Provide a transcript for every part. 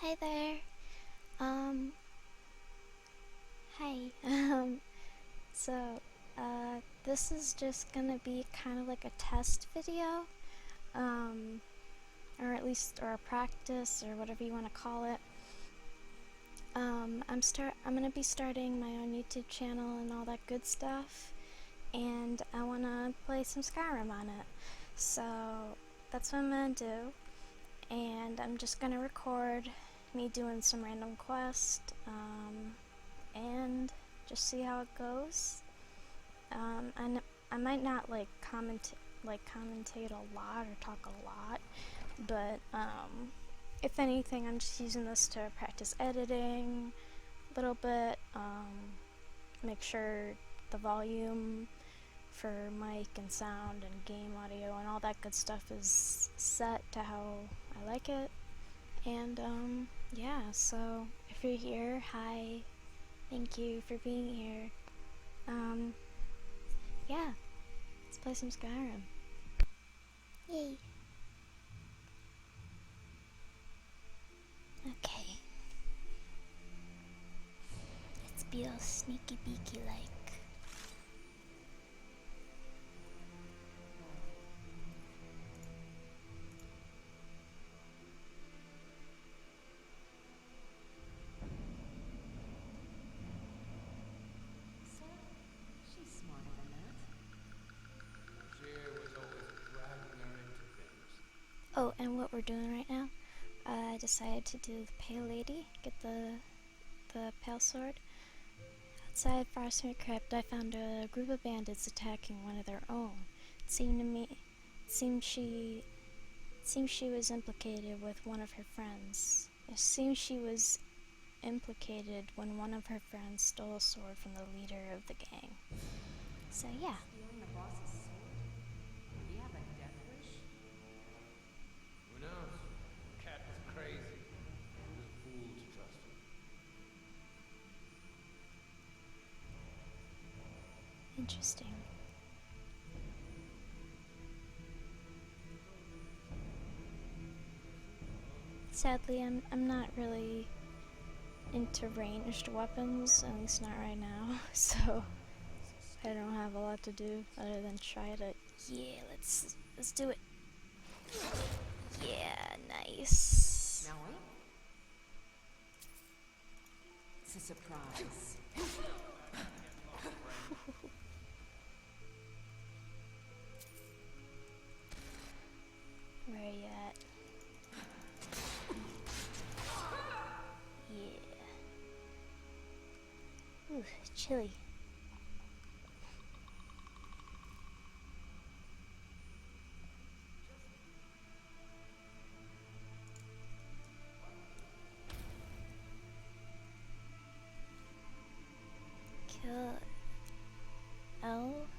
Hi there. Um, hi. So, this is just gonna be kind of like a test video, um, or a practice, or whatever you want to call it. I'm gonna be starting my own YouTube channel and all that good stuff, and I wanna play some Skyrim on it. So, that's what I'm gonna do, and I'm just gonna record me doing some random quest, and just see how it goes. I might not commentate a lot or talk a lot, but if anything, I'm just using this to practice editing a little bit, make sure the volume for mic and sound and game audio and all that good stuff is set to how I like it. And yeah, so if you're here, hi, thank you for being here. Yeah, let's play some Skyrim. Yay. Okay. Let's be all sneaky beaky like. She's smarter than that. Rogier was always dragging her into things. Oh, and what we're doing right now, I decided to do the Pale Lady, get the Pale Sword. Outside Frostmere Crypt, I found a group of bandits attacking one of their own. It seemed she was implicated with one of her friends. It seems she was implicated when one of her friends stole a sword from the leader of the gang. So yeah. Stealing the boss's sword? Did he have a death wish? Who knows? Cat was crazy. He was a fool to trust him. Interesting. Sadly, I'm not really into ranged weapons, at least not right now, so I don't have a lot to do other than try to, yeah, let's do it. Yeah, nice. Now wait. It's a surprise. Where are you at? Yeah. Ooh, chilly. Kill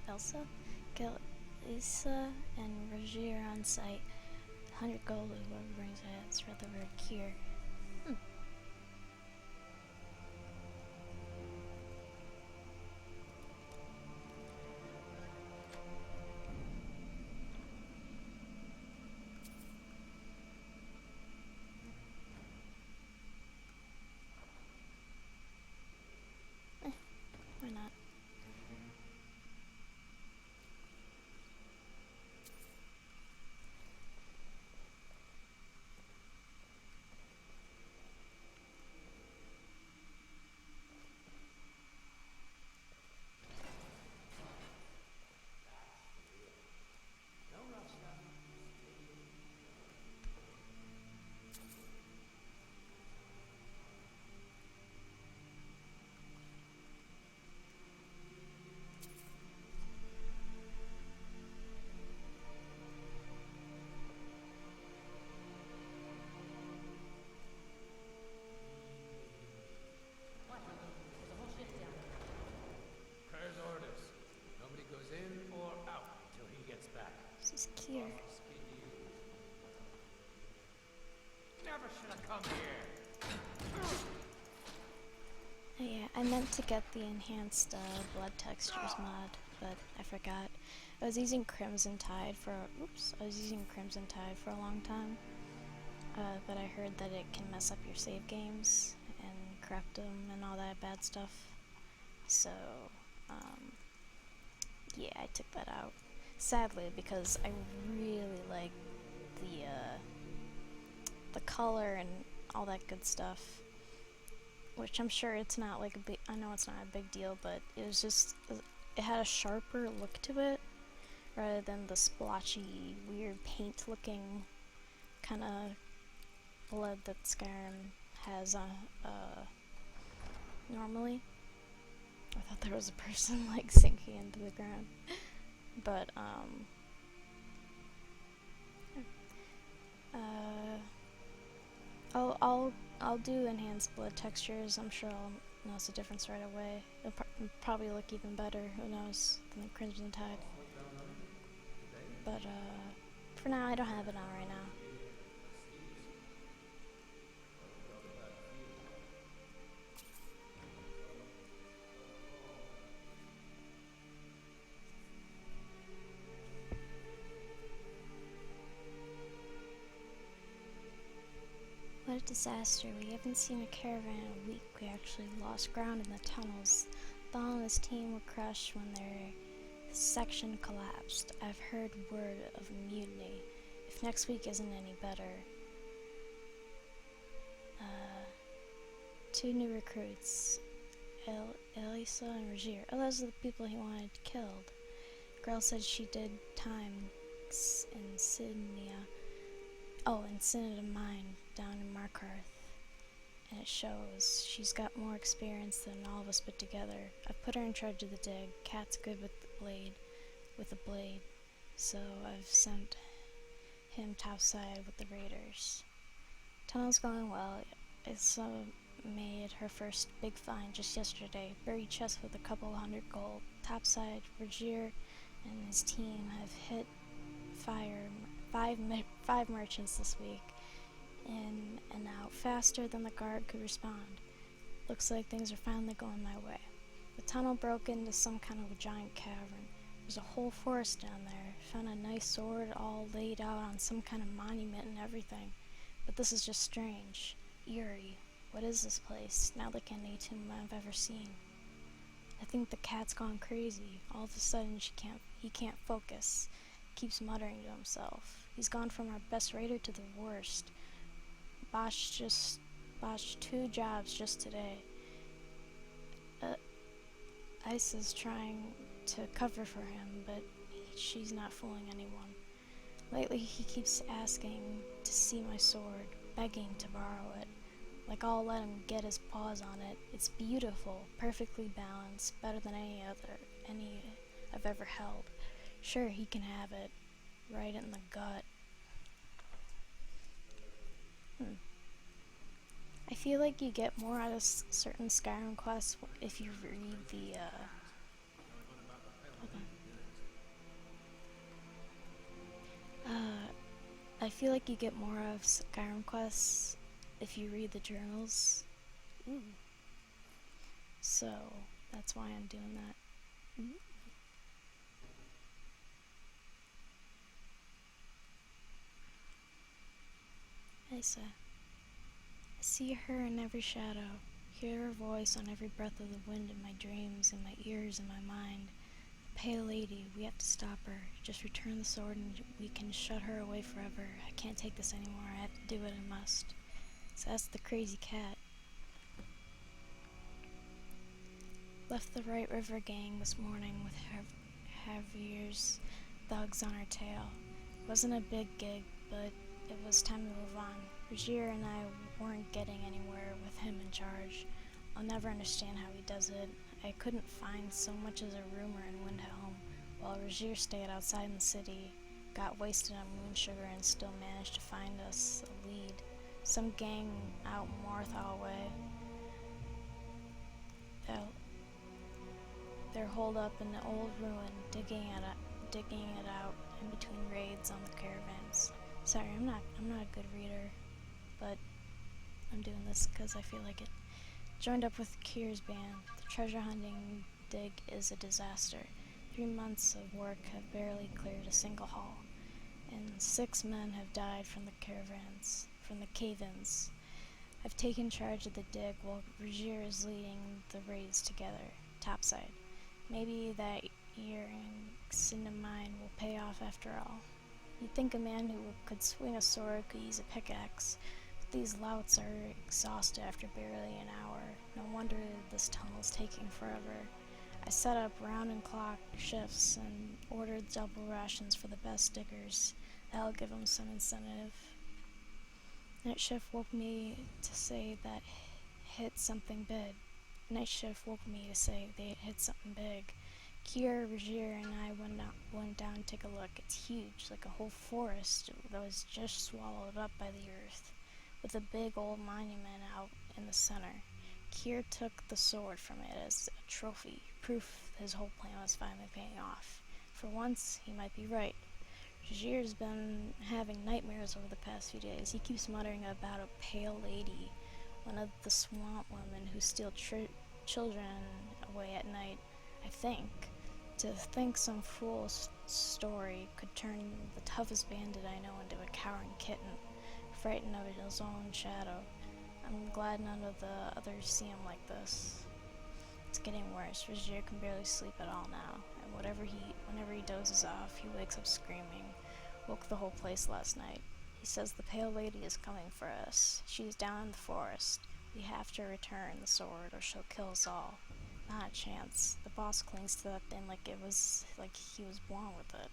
Elsa? Kill Issa and Rogier on site. 100 gold is what brings it. It's for the word cure. Why not? No rush now. What? There's a whole ship down there. Kerr's orders. Nobody goes in or out until he gets back. This is cure. Speed to you. Never should have come here. Oh yeah, I meant to get the enhanced blood textures mod, but I forgot. I was using Crimson Tide for a long time. but I heard that it can mess up your save games and corrupt them and all that bad stuff. So, yeah, I took that out. Sadly, because I really like the color and all that good stuff. Which I'm sure it's not like a big. I know it's not a big deal, but it was just. It had a sharper look to it, rather than the splotchy, weird paint-looking kind of blood that Skyrim has normally. I thought there was a person like sinking into the ground, but I'll do enhanced blood textures. I'm sure I'll notice the difference right away. It'll probably look even better. Who knows? Than the Crimson Tide. But for now, I don't have it on right now. What a disaster. We haven't seen a caravan in a week. We actually lost ground in the tunnels. Thal and his team were crushed when their section collapsed. I've heard word of a mutiny. If next week isn't any better. 2 new recruits. Elisa and Rogier. Oh, those are the people he wanted killed. Girl said she did time in Sydney. Oh, in Synod Mine down in Markarth. And it shows. She's got more experience than all of us put together. I've put her in charge of the dig. Cat's good with a blade. So I've sent him topside with the raiders. Tunnel's going well. It's made her first big find just yesterday. Buried chest with a couple $100 gold. Topside, Rogier and his team have hit five merchants this week, in and out faster than the guard could respond. Looks like things are finally going my way. The tunnel broke into some kind of a giant cavern. There's a whole forest down there. Found a nice sword all laid out on some kind of monument and everything. But this is just strange. Eerie. What is this place? Not like any tomb I've ever seen. I think the cat's gone crazy. All of a sudden he can't focus. Keeps muttering to himself. He's gone from our best raider to the worst. Botched 2 jobs just today. Isa's trying to cover for him, but she's not fooling anyone. Lately he keeps asking to see my sword, begging to borrow it. Like I'll let him get his paws on it. It's beautiful, perfectly balanced, better than any I've ever held. Sure, he can have it, right in the gut. I feel like you get more out of certain Skyrim quests if you read the, I feel like you get more of Skyrim quests if you read the journals. Ooh. So, that's why I'm doing that. Ooh. Isa. I see her in every shadow, hear her voice on every breath of the wind in my dreams, in my ears, in my mind. The pale lady, we have to stop her. Just return the sword and we can shut her away forever. I can't take this anymore. I have to do what I must. So that's the crazy cat. Left the Right River gang this morning with Javier's thugs on our tail. It wasn't a big gig, but it was time to move on. Rogier and I weren't getting anywhere with him in charge. I'll never understand how he does it. I couldn't find so much as a rumor in Windhelm, while Rogier stayed outside in the city, got wasted on moon sugar, and still managed to find us a lead. Some gang out Morthal way. They're holed up in the old ruin, digging it out in between raids on the caravans. Sorry, I'm not a good reader, but I'm doing this because I feel like it. Joined up with Kier's band. The treasure hunting dig is a disaster. 3 months of work have barely cleared a single haul, and 6 men have died from the caravans. from the cave-ins. I've taken charge of the dig while Regier is leading the raids together, topside. Maybe that yearning cinnamine will pay off after all. You'd think a man who could swing a sword could use a pickaxe, but these louts are exhausted after barely an hour. No wonder this tunnel's taking forever. I set up round and clock shifts and ordered double rations for the best diggers. That'll give them some incentive. Night shift woke me to say that hit something big. Night shift woke me to say they had hit something big. Kier, Regier, and I went down to take a look. It's huge, like a whole forest that was just swallowed up by the earth, with a big old monument out in the center. Kier took the sword from it as a trophy, proof his whole plan was finally paying off. For once, he might be right. Regier's been having nightmares over the past few days. He keeps muttering about a pale lady, one of the swamp women who steal children away at night. I think. To think some fool's story could turn the toughest bandit I know into a cowering kitten, frightened of his own shadow. I'm glad none of the others see him like this. It's getting worse. Regier can barely sleep at all now, and whenever he dozes off, he wakes up screaming. Woke the whole place last night. He says the pale lady is coming for us. She's down in the forest. We have to return the sword or she'll kill us all. Not a chance. The boss clings to that thing like he was born with it.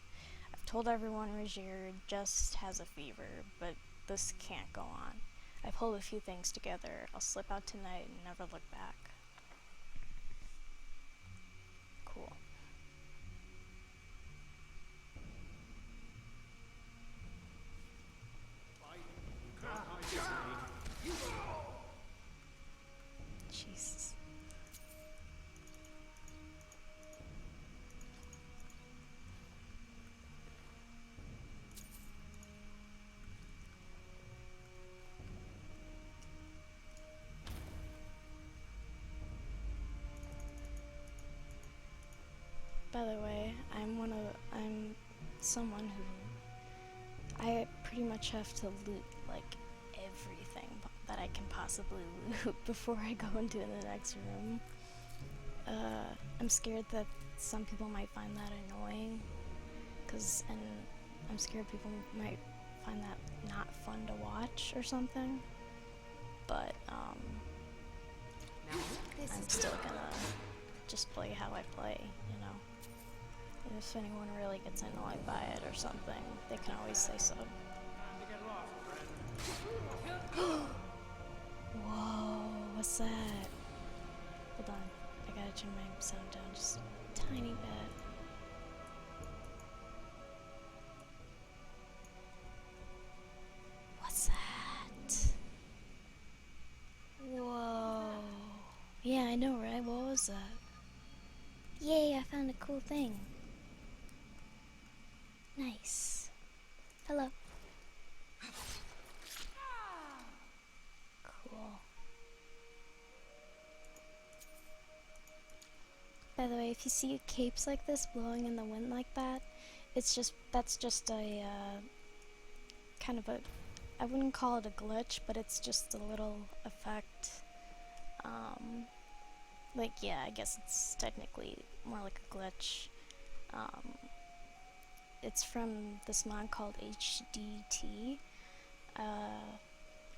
I've told everyone Regier just has a fever, but this can't go on. I pulled a few things together. I'll slip out tonight and never look back. Cool. Jesus. By the way, I'm someone who I pretty much have to loot like everything that I can possibly loot before I go into the next room. I'm scared that some people might find that annoying, and I'm scared people might find that not fun to watch or something. But I'm still gonna just play how I play, you know. And if anyone really gets annoyed by it or something, they can always say so. Time to get lost, friend. Whoa, what's that? Hold on, I gotta turn my sound down just a tiny bit. What's that? Whoa. Yeah, I know, right? What was that? Yay, I found a cool thing. Nice. Hello. Cool. By the way, if you see capes like this blowing in the wind like that, that's just a kind of a, I wouldn't call it a glitch, but it's just a little effect. Like, yeah, I guess it's technically more like a glitch. It's from this mod called HDT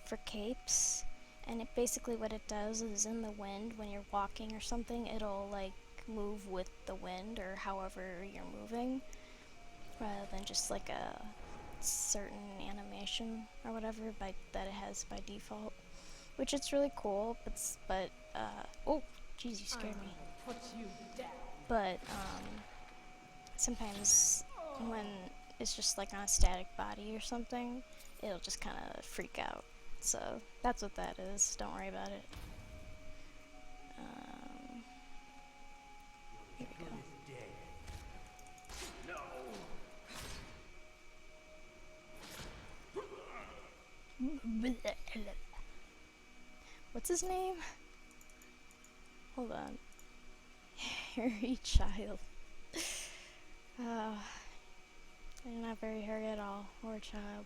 for capes, and it basically what it does is in the wind when you're walking or something, it'll like move with the wind or however you're moving, rather than just like a certain animation or whatever that it has by default, which it's really cool. But oh, jeez, you scared me. Put you down. But sometimes when it's just like on a static body or something, it'll just kind of freak out. So that's what that is. Don't worry about it. Here we go. What's his name? Hold on. Hairy child. You're not very hairy at all, or a child.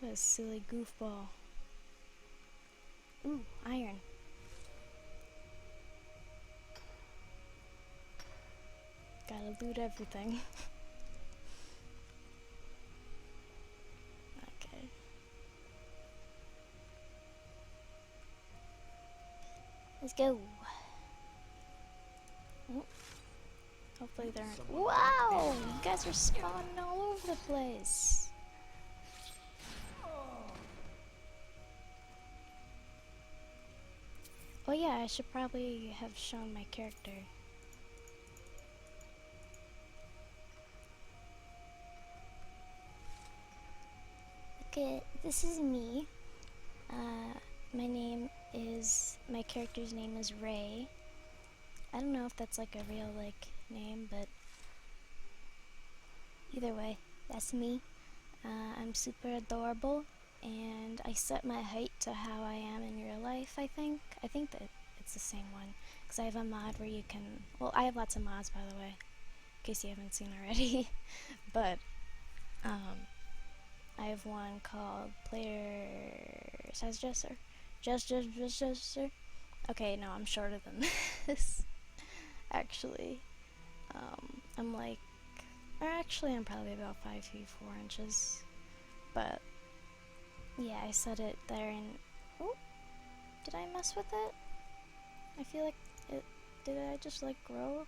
What a silly goofball. Ooh, iron. Gotta loot everything. Okay. Let's go. Oh. Hopefully there aren't. Wow! You guys are spawning all over the place. Oh yeah, I should probably have shown my character. Okay, this is me. My character's name is Ray. I don't know if that's like a real name, but either way, that's me. I'm super adorable, and I set my height to how I am in real life, I think. I think that it's the same one, because I have a mod where you can, well, I have lots of mods, by the way, in case you haven't seen already, but, I have one called Player Size Dresser. Dresser. Okay, no, I'm shorter than this, actually. I'm like, or actually I'm probably about 5 feet 4 inches, but yeah, I set it there and, oh, did I mess with it? I feel like did I just grow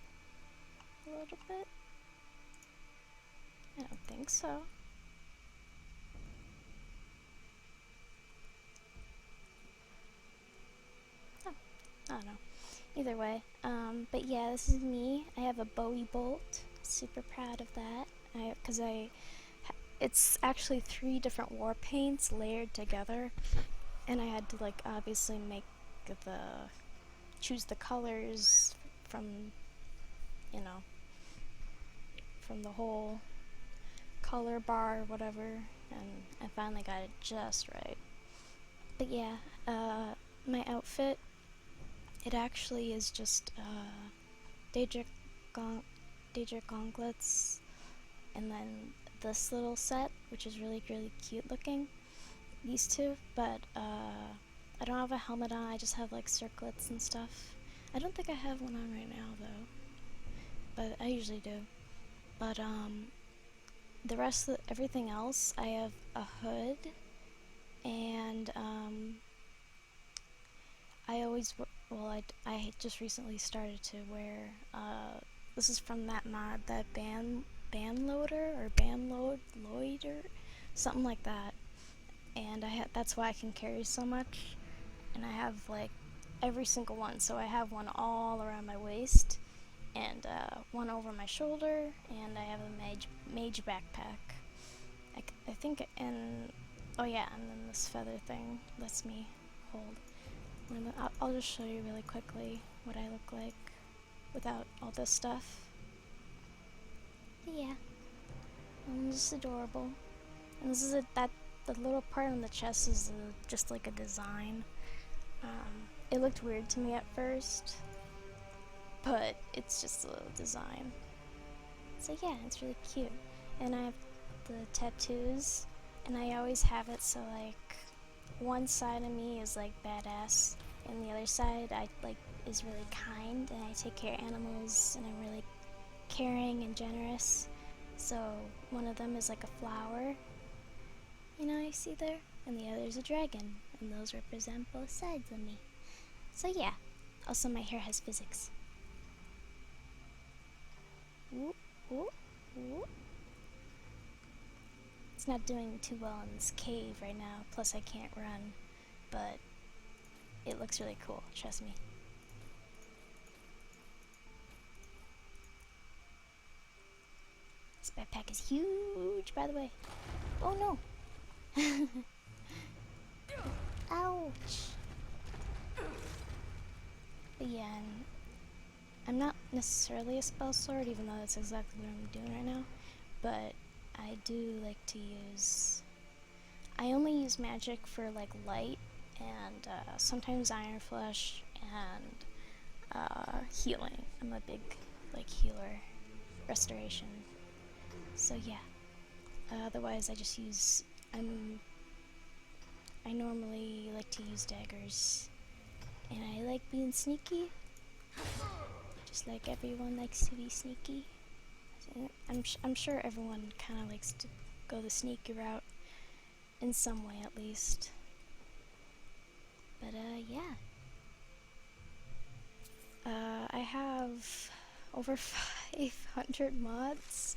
a little bit? I don't think so. Oh, I don't know. Either way, but yeah, this is me. I have a Bowie bolt. Super proud of that. It's actually 3 different war paints layered together, and I had to obviously choose the colors from, from the whole color bar or whatever, and I finally got it just right. But yeah, my outfit, it actually is just Daedric gauntlets, and then this little set, which is really, really cute looking. These two, but I don't have a helmet on, I just have circlets and stuff. I don't think I have one on right now though, but I usually do. But the rest of everything else, I have a hood, and I just recently started to wear, this is from that mod, that loader, something like that. And that's why I can carry so much, and I have every single one. So I have one all around my waist, and one over my shoulder, and I have a mage backpack. I think, and oh yeah, and then this feather thing lets me hold. I'll just show you really quickly what I look like without all this stuff. But yeah, I'm just adorable. And this is the little part on the chest is just a design. It looked weird to me at first, but it's just a little design. So yeah, it's really cute. And I have the tattoos, and I always have it so one side of me is badass, and the other side is really kind, and I take care of animals, and I'm really caring and generous. So one of them is a flower, you see there, and the other is a dragon, and those represent both sides of me. So yeah, also my hair has physics. Ooh, ooh, ooh. It's not doing too well in this cave right now, plus I can't run, but it looks really cool, trust me. This backpack is huge, by the way. Oh no! Ouch! But yeah, I'm not necessarily a spell sword, even though that's exactly what I'm doing right now, but I do like to use... I only use magic for light, and sometimes iron flesh, and healing. I'm a big healer, restoration. So yeah, otherwise I just use, I'm I normally like to use daggers, and I like being sneaky, just like everyone likes to be sneaky. I'm sure everyone kind of likes to go the sneaky route in some way at least. But yeah. I have over 500 mods.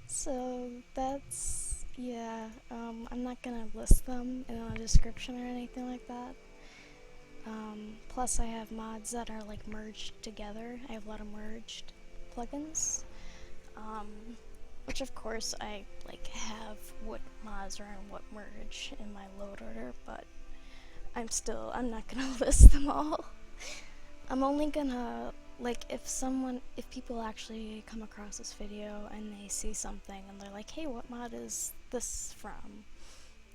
So that's, yeah, I'm not gonna list them in the description or anything like that. Plus I have mods that are like merged together. I have a lot of merged plugins. Which of course I like have what mods are in what merge in my load order, but I'm not gonna list them all. I'm only gonna, like, if people actually come across this video and they see something and they're like, hey, what mod is this from?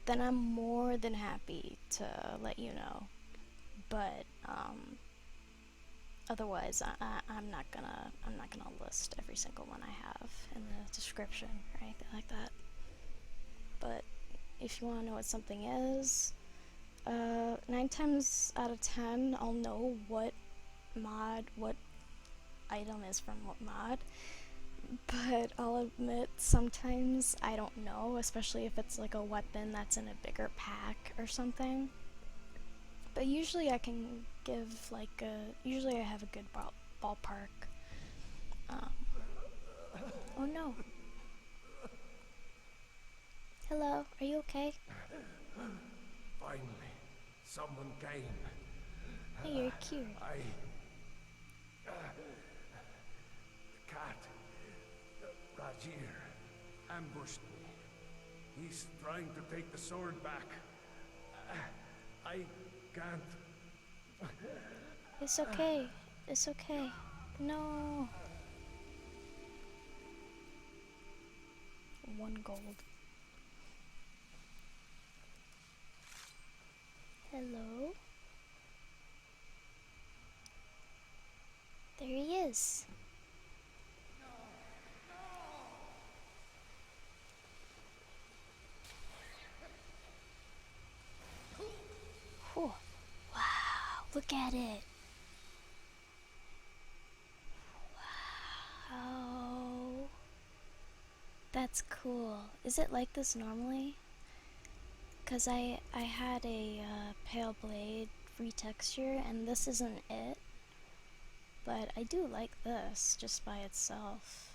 Then I'm more than happy to let you know. But, otherwise, I'm not gonna list every single one I have in the description or anything like that. But if you wanna know what something is, 9 times out of 10, I'll know what item is from what mod, but I'll admit sometimes I don't know, especially if it's like a weapon that's in a bigger pack or something. But usually I can give like usually I have a good ballpark. Oh no. Hello, are you okay? Finally, someone came. Hey, you're cute. The cat, Rajir, ambushed me. He's trying to take the sword back. I can't. It's okay. It's okay. No. 1 gold. Hello? There he is. Whew. Wow, look at it. Wow. That's cool. Is it like this normally? Because I had a pale blade retexture and this isn't it. But I do like this just by itself.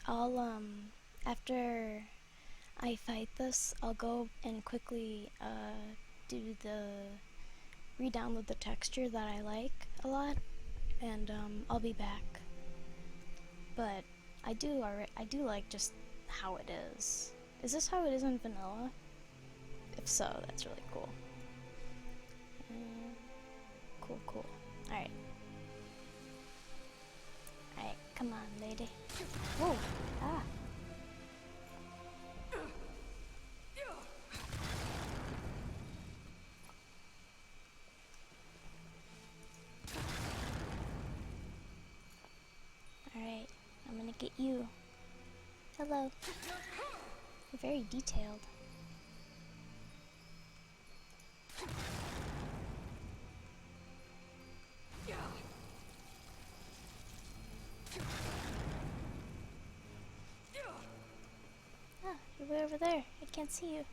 I'll after I fight this, I'll go and quickly re-download the texture that I like a lot, and I'll be back. But I do like just how it is. Is this how it is in vanilla? If so, that's really cool. Cool. Alright. Alright, come on, lady. Whoa! Ah! Alright, I'm gonna get you. Hello. You're very detailed. Ah, you're way over there. I can't see you.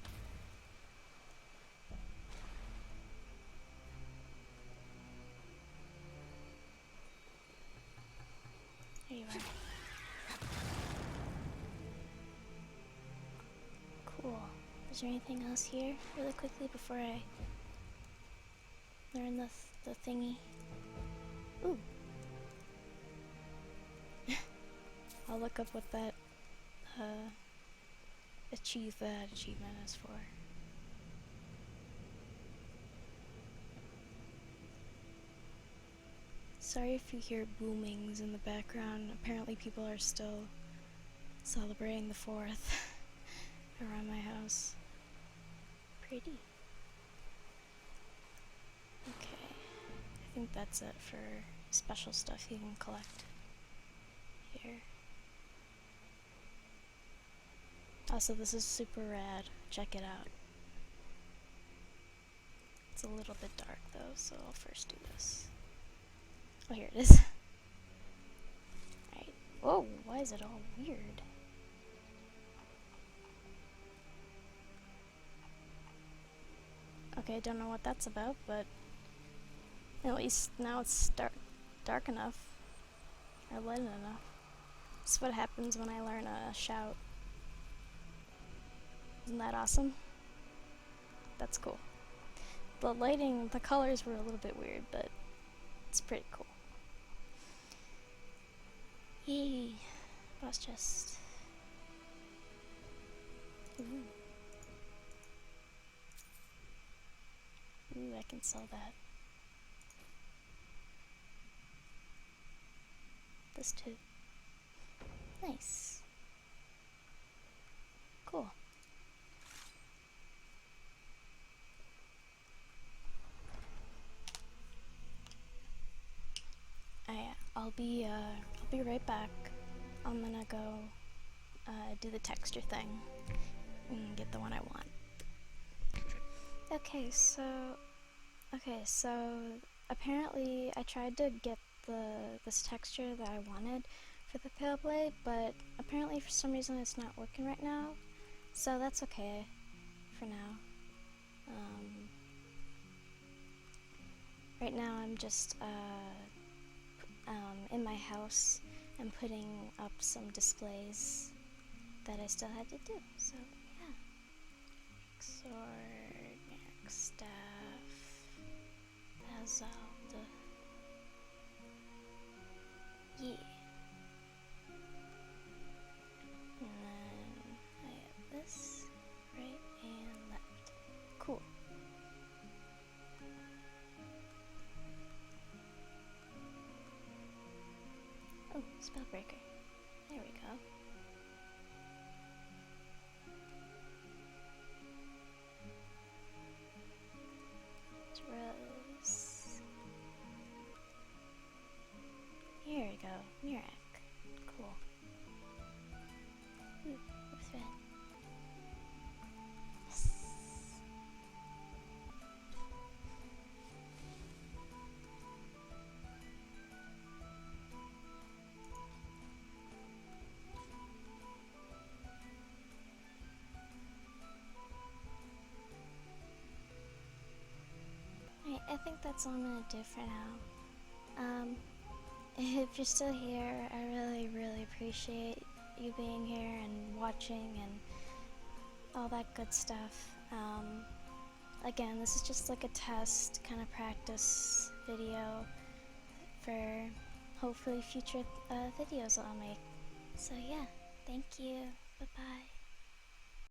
There you are. Cool. Is there anything else here? Really quickly before I learn the thingy. Ooh. I'll look up what that achievement is for. Sorry if you hear boomings in the background. Apparently people are still celebrating the 4th around my house. Pretty. Okay. I think that's it for special stuff you can collect here. Also, this is super rad. Check it out. It's a little bit dark though, so I'll first do this. Oh, here it is. Alright. Whoa, why is it all weird? Okay, don't know what that's about, but at least now it's dark enough. Or light enough. This is what happens when I learn a shout. Isn't that awesome? That's cool. The lighting, the colors were a little bit weird, but it's pretty cool. Yay! Boss chest. Ooh. Ooh, I can sell that. This too. Nice. Cool. I'll be right back. I'm gonna go do the texture thing and get the one I want. Okay, so apparently I tried to get this texture that I wanted for the Pale Blade, but apparently for some reason it's not working right now. So that's okay for now. Right now I'm just in my house and putting up some displays that I still had to do. So yeah. Sword, staff, Azalda. Yeah. And then I have this, right and left. Cool. Oh, Spellbreaker. There we go. It's Rose. Here we go. Murak. Cool. Ooh, looks red. Yes. Alright, I think that's all I'm gonna do for now. If you're still here, I really appreciate you being here and watching and all that good stuff. Again, this is just like a test, kind of practice video for hopefully future videos I'll make. So yeah, thank you. Bye-bye.